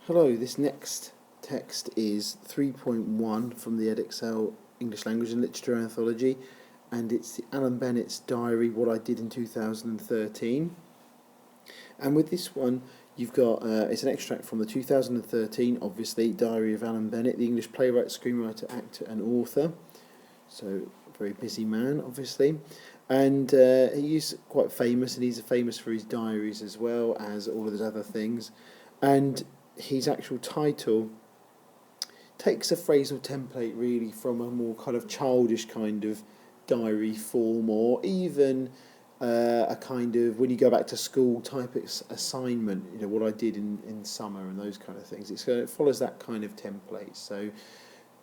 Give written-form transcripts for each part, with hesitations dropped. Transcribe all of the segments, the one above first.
Hello, this next text is 3.1 from the Edexcel English Language and Literature Anthology, and it's the Alan Bennett's diary, What I Did in 2013. And with this one, you've got, it's an extract from the 2013, obviously, Diary of Alan Bennett, the English playwright, screenwriter, actor and author. So, a very busy man, obviously. And he's quite famous, and he's famous for his diaries as well as all of his other things. And his actual title takes a phrasal template really from a more kind of childish kind of diary form, or even a kind of when you go back to school type assignment, you know, what I did in summer and those kind of things. It follows that kind of template. So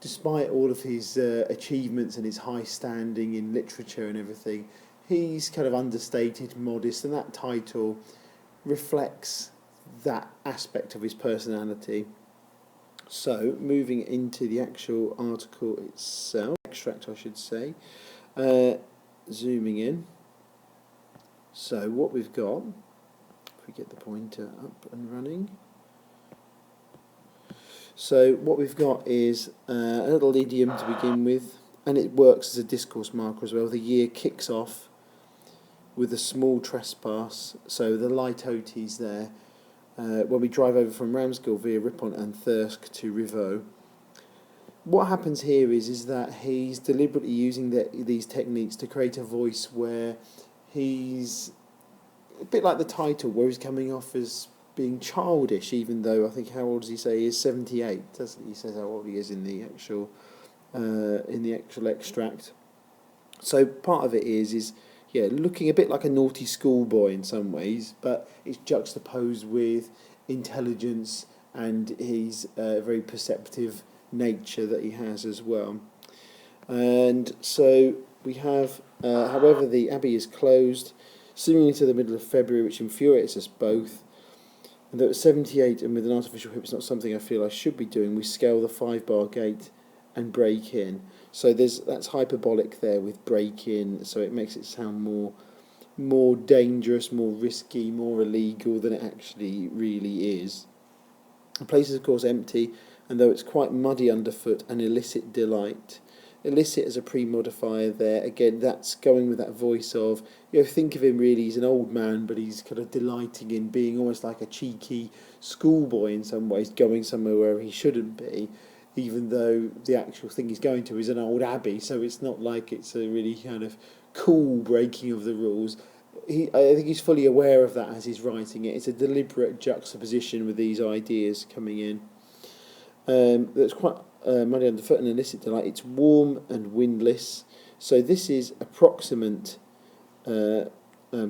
despite all of his achievements and his high standing in literature and everything, he's kind of understated, modest, and that title reflects that aspect of his personality. So, moving into the actual article itself, extract I should say, zooming in. So, what we've got, if we get the pointer up and running. So, what we've got is a little idiom to begin with, and it works as a discourse marker as well. The year kicks off with a small trespass, so the light oties there. When we drive over from Ramsgill via Ripon and Thirsk to Rivaux. What happens here is that he's deliberately using these techniques to create a voice where he's a bit like the title, where he's coming off as being childish, even though I think, how old does he say? He is 78, doesn't he? He says how old he is in the actual extract. So part of it is looking a bit like a naughty schoolboy in some ways, but it's juxtaposed with intelligence and his very perceptive nature that he has as well. And so we have, however, the Abbey is closed, seemingly to the middle of February, which infuriates us both. And that at 78 and with an artificial hip, it's not something I feel I should be doing. We scale the 5-bar gate and break in. So that's hyperbolic there with break in, so it makes it sound more dangerous, more risky, more illegal than it actually really is. The place is of course empty, and though it's quite muddy underfoot, an illicit delight. Illicit as a pre-modifier there, again that's going with that voice of, think of him really, he's an old man, but he's kind of delighting in being almost like a cheeky schoolboy in some ways, going somewhere where he shouldn't be, even though the actual thing he's going to is an old abbey, so it's not like it's a really kind of cool breaking of the rules. I think he's fully aware of that as he's writing it. It's a deliberate juxtaposition with these ideas coming in. That's quite muddy underfoot and illicit delight. It's warm and windless. So this is approximate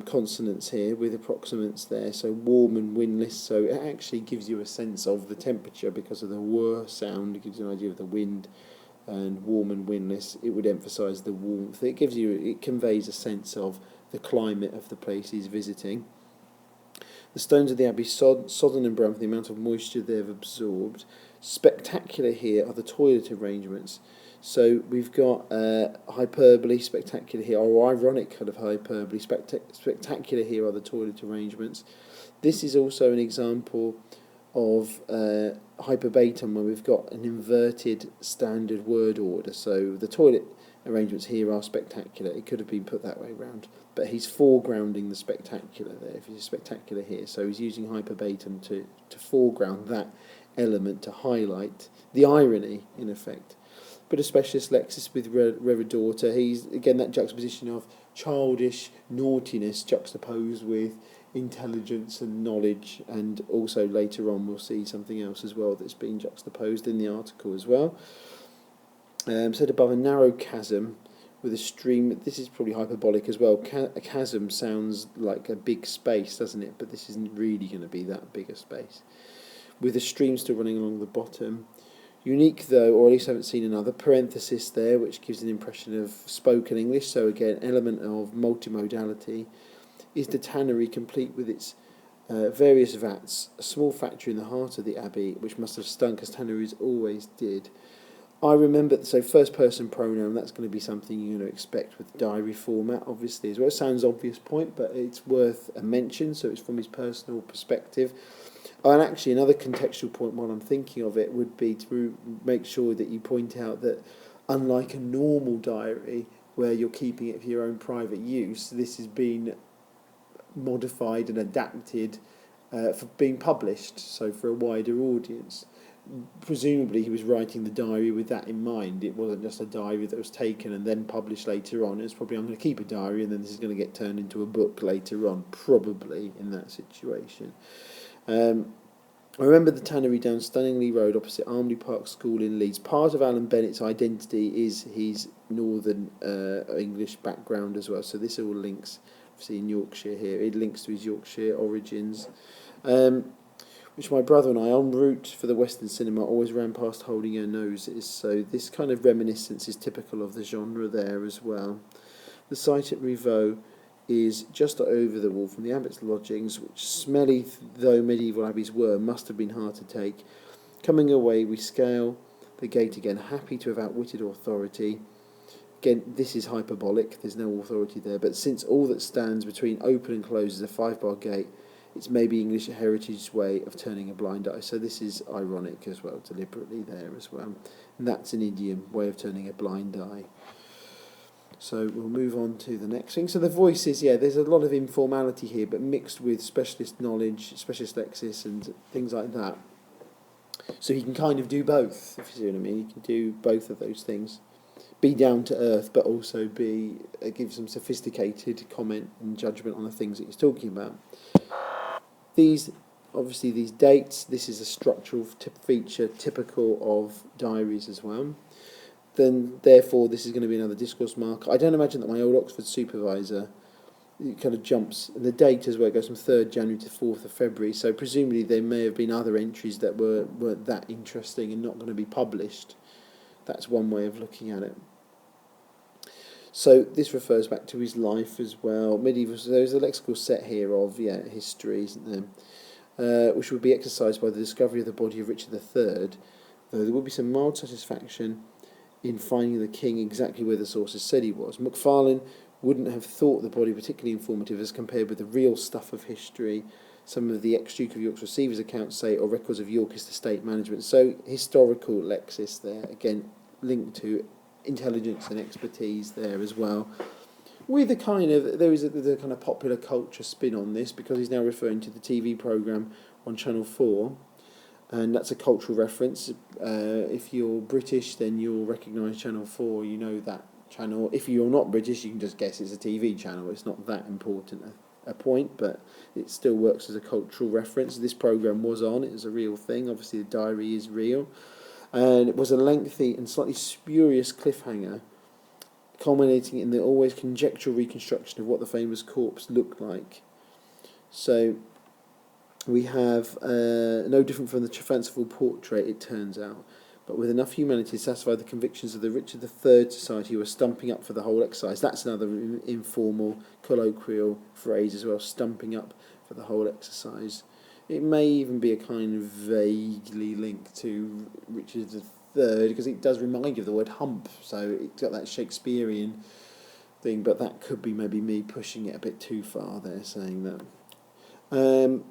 consonants here with approximants there, so warm and windless, so it actually gives you a sense of the temperature because of the whir sound. It gives you an idea of the wind, and warm and windless, it would emphasise the warmth. It conveys a sense of the climate of the place he's visiting. The stones of the abbey sodden and brown for the amount of moisture they've absorbed. Spectacular here are the toilet arrangements. So we've got hyperbole, spectacular here, or ironic kind of hyperbole. Spectacular here are the toilet arrangements. This is also an example of hyperbaton, where we've got an inverted standard word order. So the toilet arrangements here are spectacular. It could have been put that way round, but he's foregrounding the spectacular there. If he's spectacular here, so he's using hyperbaton to foreground that element, to highlight the irony in effect. But a specialist Lexis with Reredaughter, he's again that juxtaposition of childish naughtiness juxtaposed with intelligence and knowledge, and also later on we'll see something else as well that's been juxtaposed in the article as well. Said above, a narrow chasm with a stream. This is probably hyperbolic as well. A chasm sounds like a big space, doesn't it? But this isn't really going to be that big a space. With a stream still running along the bottom. Unique though, or at least I haven't seen another, parenthesis there, which gives an impression of spoken English, so again, element of multimodality, is the tannery, complete with its various vats, a small factory in the heart of the abbey, which must have stunk as tanneries always did. I remember, so first person pronoun, that's going to be something you're going to expect with diary format, obviously, as well. It sounds obvious point, but it's worth a mention, so it's from his personal perspective. Oh, and actually, another contextual point while I'm thinking of it would be to make sure that you point out that, unlike a normal diary where you're keeping it for your own private use, this has been modified and adapted for being published, so for a wider audience. Presumably he was writing the diary with that in mind. It wasn't just a diary that was taken and then published later on. It's probably, I'm going to keep a diary and then this is going to get turned into a book later on, probably in that situation. I remember the tannery down Stunningly Road opposite Armley Park School in Leeds. Part of Alan Bennett's identity is his northern English background as well, so this all links, obviously in Yorkshire here, it links to his Yorkshire origins. Which my brother and I, en route for the Western cinema, always ran past holding our noses, so this kind of reminiscence is typical of the genre there as well. The site at Rievaulx is just over the wall from the abbot's lodgings, which, smelly though medieval abbeys were, must have been hard to take. Coming away, we scale the gate again, happy to have outwitted authority. Again, this is hyperbolic, there's no authority there, but since all that stands between open and close is a 5-bar gate, it's maybe English heritage way of turning a blind eye. So this is ironic as well, deliberately there as well. And that's an idiom, way of turning a blind eye. So we'll move on to the next thing. So the voices, yeah, there's a lot of informality here, but mixed with specialist knowledge, specialist lexis and things like that. So he can kind of do both, if you see what I mean. He can do both of those things. Be down to earth, but also give some sophisticated comment and judgment on the things that he's talking about. These dates, this is a structural feature typical of diaries as well. Then, therefore, this is going to be another discourse marker. I don't imagine that my old Oxford supervisor, it kind of jumps, and the date as well, it goes from 3rd January to 4th of February, so presumably there may have been other entries that weren't that interesting and not going to be published. That's one way of looking at it. So this refers back to his life as well. Medieval, so there's a lexical set here of history, isn't there? Which would be exercised by the discovery of the body of Richard III, though there would be some mild satisfaction in finding the king exactly where the sources said he was. Macfarlane wouldn't have thought the body particularly informative as compared with the real stuff of history. Some of the ex-Duke of York's receivers' accounts say, or records of Yorkist estate management. So historical lexis there, again, linked to intelligence and expertise there as well. With a kind of, there's a kind of popular culture spin on this, because he's now referring to the TV programme on Channel 4, and that's a cultural reference. If you're British, then you'll recognise Channel 4, you know that channel. If you're not British, you can just guess it's a TV channel. It's not that important a point, but it still works as a cultural reference. This programme was on, it was a real thing, obviously the diary is real. And it was a lengthy and slightly spurious cliffhanger, culminating in the always conjectural reconstruction of what the famous corpse looked like. So we have no different from the fanciful portrait, it turns out, but with enough humanity to satisfy the convictions of the Richard III Society who were stumping up for the whole exercise. That's another informal, colloquial phrase as well, stumping up for the whole exercise. It may even be a kind of vaguely linked to Richard III, because it does remind you of the word hump, so it's got that Shakespearean thing, but that could be maybe me pushing it a bit too far there, saying that.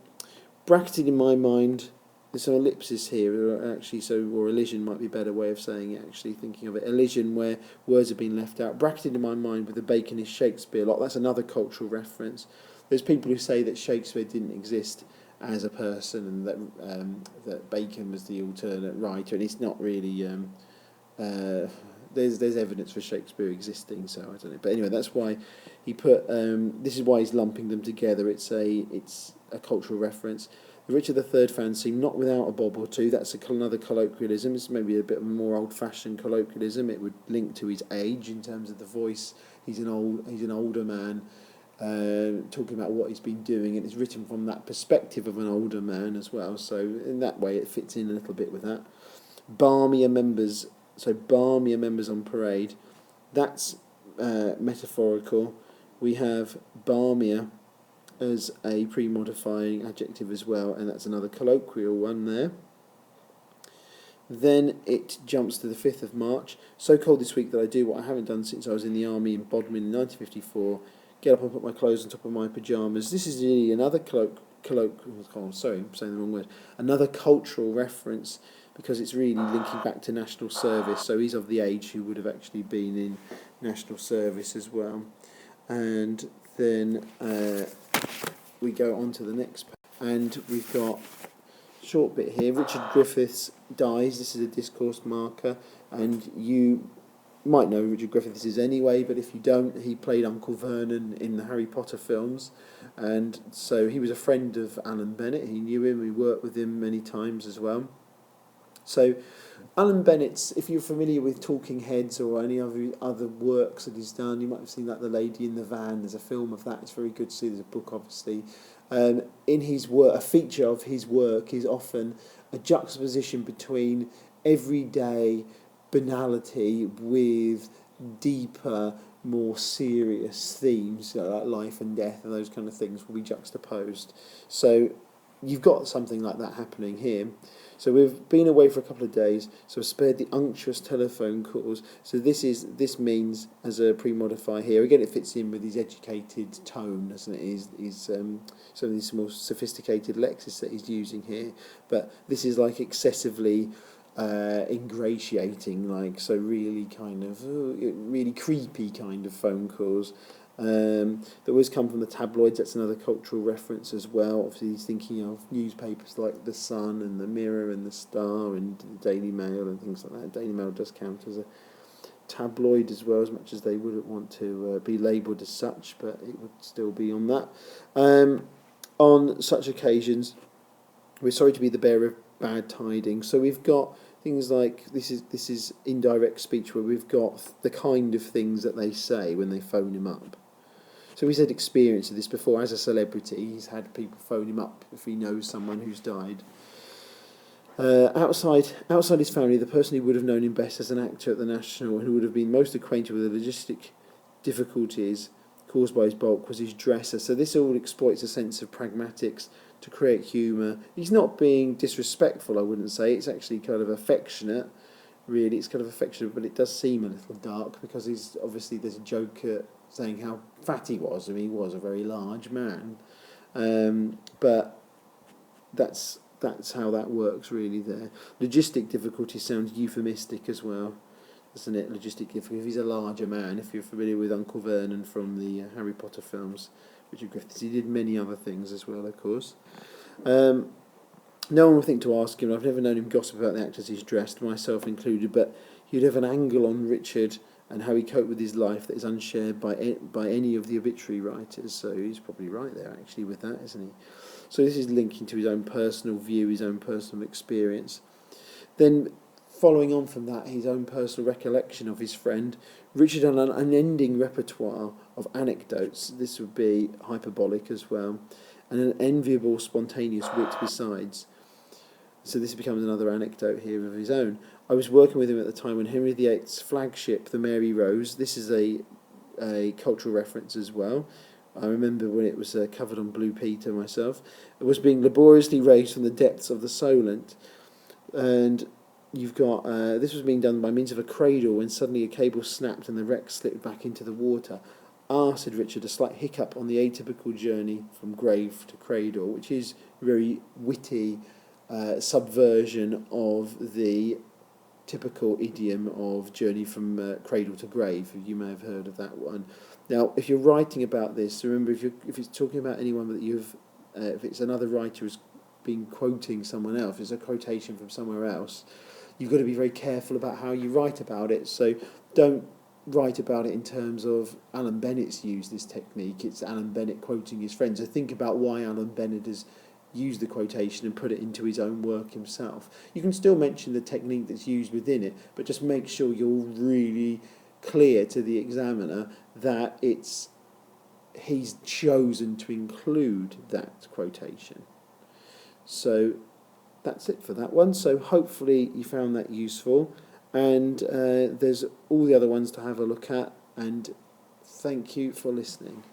Bracketed in my mind, there's some ellipsis here, actually, or elision might be a better way of saying it, actually, thinking of it. Elision, where words have been left out. Bracketed in my mind with the Bacon is Shakespeare lot. That's another cultural reference. There's people who say that Shakespeare didn't exist as a person, and that Bacon was the alternate writer, and it's not really. There's evidence for Shakespeare existing, so I don't know. But anyway, that's why he put. This is why he's lumping them together. It's a cultural reference. The Richard III fans seem not without a bob or two. That's another colloquialism. It's maybe a bit of a more old-fashioned colloquialism. It would link to his age in terms of the voice. He's an older man. Talking about what he's been doing, and it's written from that perspective of an older man as well, so in that way it fits in a little bit with that. Balmier members on parade, that's metaphorical. We have balmier as a pre-modifying adjective as well, and that's another colloquial one there. Then it jumps to the 5th of March. So cold this week that I do what I haven't done since I was in the army in Bodmin in 1954, get up and put my clothes on top of my pyjamas. This is really another colloquial, sorry, I'm saying the wrong word, another cultural reference, because it's really linking back to national service. So he's of the age who would have actually been in national service as well. And then we go on to the next page, and we've got a short bit here. Richard Griffiths dies. This is a discourse marker, and you might know who Richard Griffiths is anyway, but if you don't, he played Uncle Vernon in the Harry Potter films, and so he was a friend of Alan Bennett. He knew him, he worked with him many times as well. So Alan Bennett's, if you're familiar with Talking Heads or any other works that he's done, you might have seen like The Lady in the Van. There's a film of that. It's very good to see. There's a book, obviously. In his work, a feature of his work is often a juxtaposition between everyday banality with deeper, more serious themes, like life and death and those kind of things will be juxtaposed. So you've got something like that happening here. So we've been away for a couple of days, so spared the unctuous telephone calls. So this means, as a pre-modifier here, again it fits in with his educated tone, doesn't it? His some of these more sophisticated lexis that he's using here. But this is like excessively ingratiating, like, so really kind of really creepy kind of phone calls. That always come from the tabloids. That's another cultural reference as well. Obviously he's thinking of newspapers like The Sun and The Mirror and The Star and the Daily Mail and things like that. Daily Mail does count as a tabloid as well, as much as they wouldn't want to be labelled as such, but it would still be on that. On such occasions, we're sorry to be the bearer of bad tidings. So we've got things like, this is indirect speech, where we've got the kind of things that they say when they phone him up. So he's had experience of this before as a celebrity. He's had people phone him up if he knows someone who's died. Outside his family, the person who would have known him best as an actor at the National and who would have been most acquainted with the logistic difficulties caused by his bulk was his dresser. So this all exploits a sense of pragmatics to create humour. He's not being disrespectful, I wouldn't say. It's actually kind of affectionate, really. It's kind of affectionate, but it does seem a little dark because there's a joke at saying how fat he was. I mean, he was a very large man. But that's how that works, really, there. Logistic difficulty sounds euphemistic as well, doesn't it? Logistic difficulty. If he's a larger man, if you're familiar with Uncle Vernon from the Harry Potter films, Richard Griffiths, he did many other things as well, of course. No one would think to ask him. I've never known him gossip about the actors he's dressed, myself included, but he'd have an angle on Richard and how he coped with his life that is unshared by any of the obituary writers. So he's probably right there, actually, with that, isn't he? So this is linking to his own personal view, his own personal experience. Then, following on from that, his own personal recollection of his friend, Richard had an unending repertoire of anecdotes. This would be hyperbolic as well, and an enviable, spontaneous wit besides. So this becomes another anecdote here of his own. I was working with him at the time when Henry VIII's flagship, the Mary Rose, this is a cultural reference as well. I remember when it was covered on Blue Peter myself. It was being laboriously raised from the depths of the Solent. And you've got, this was being done by means of a cradle when suddenly a cable snapped and the wreck slipped back into the water. Said Richard, a slight hiccup on the atypical journey from grave to cradle, which is very witty subversion of the typical idiom of journey from cradle to grave. You may have heard of that one. Now, if you're writing about this, remember, if it's talking about anyone that if it's another writer who's been quoting someone else, it's a quotation from somewhere else, you've got to be very careful about how you write about it. So don't write about it in terms of Alan Bennett's used this technique. It's Alan Bennett quoting his friends. So think about why Alan Bennett has used the quotation and put it into his own work himself. You can still mention the technique that's used within it, but just make sure you're really clear to the examiner that he's chosen to include that quotation. So that's it for that one. So hopefully you found that useful, and there's all the other ones to have a look at, and thank you for listening.